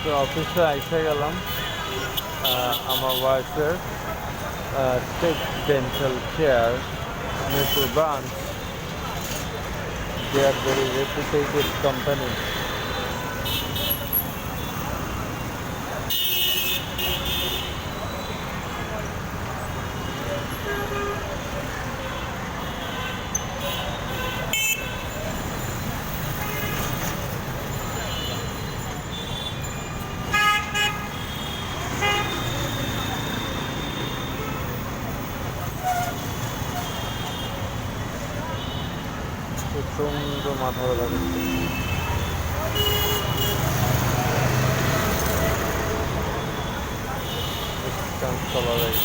তো অফিসে আইসা গেলাম আমার ওয়াইফের tech dental care Mirpur branch. They are very reputated company. প্রচণ্ড মাথা ব্যথা করছে। ডিস্টেন্স চলা যায়।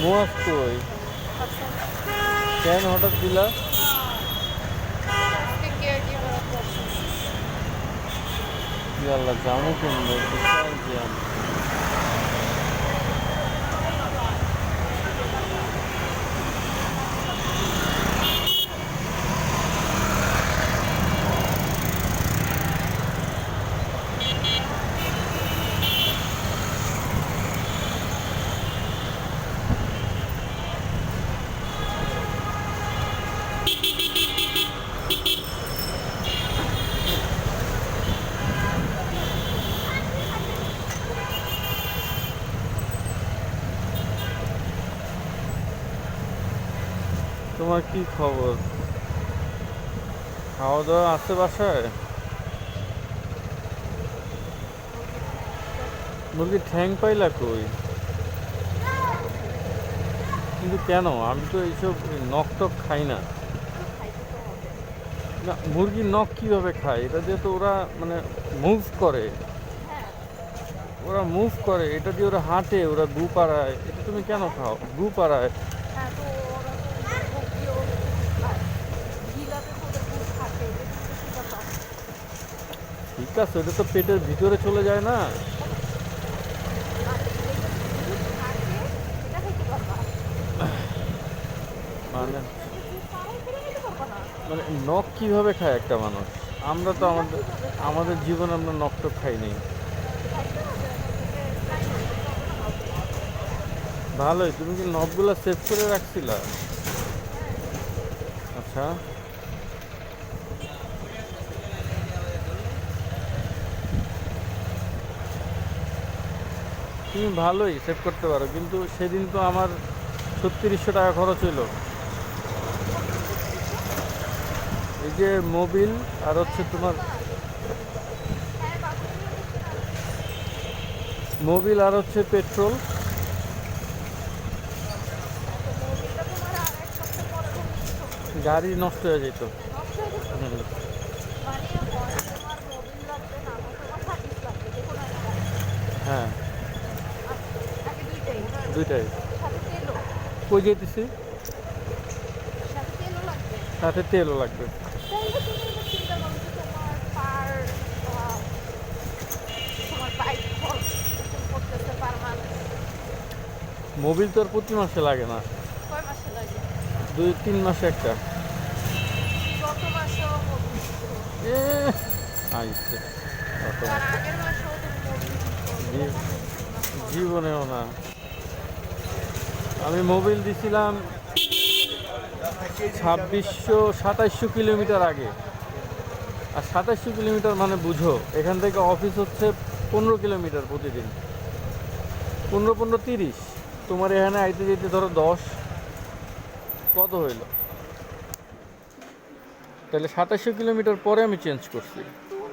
মুয়াজ কই? কেন হঠাৎ দিলা? আল্লাহ জামু কিনবো তোমার কি খবর? খাওয়া দাওয়া আছে বাসায়? মুরগির ঠ্যাং পাইলা কই? কিন্তু কেন? আমি তো এইসব নখ টক খাই না। না, মুরগির নখ কিভাবে খায়? এটা দিয়ে তো ওরা মানে মুভ করে। ওরা মুভ করে, এটা দিয়ে ওরা হাঁটে, ওরা গু পাড়ায়। এটা তুমি কেন খাও? গু পাড়ায়। ঠিক আছে, ওটা তো পেটের ভিতরে চলে যায় না? মানে মানে নখ কিভাবে খায় একটা মানুষ? আমরা তো আমাদের জীবনে আমরা নখ টক খাইনি। ভালোই, তুমি কি নখগুলো সেভ করে রাখছিলা? আচ্ছা, তুমি ভালোই সেভ করতে পারো, কিন্তু সেদিন তো আমার 3600 টাকা খরচ হইলো। এই যে মোবিল আর হচ্ছে তোমার মোবিল আর হচ্ছে পেট্রোল। গাড়ি নষ্ট হয়ে যেত। হ্যাঁ, দুইটাই। কই যেতেছি? সাথে তেলও লাগবে। মোবিল তো আর প্রতি মাসে লাগে না, 2-3 মাসে একটা। আইছে জীবনেও না। আমি মোবিল দিছিলাম 2600-2700 কিলোমিটার আগে। আর 2700 কিলোমিটার মানে বুঝো, এখান থেকে অফিস হচ্ছে 15 কিলোমিটার প্রতিদিন। 15-15-30। তোমার এখানে আইতে যেতে ধরো 10, কত হইল? তাহলে 2700 কিলোমিটার পরে আমি চেঞ্জ করছি।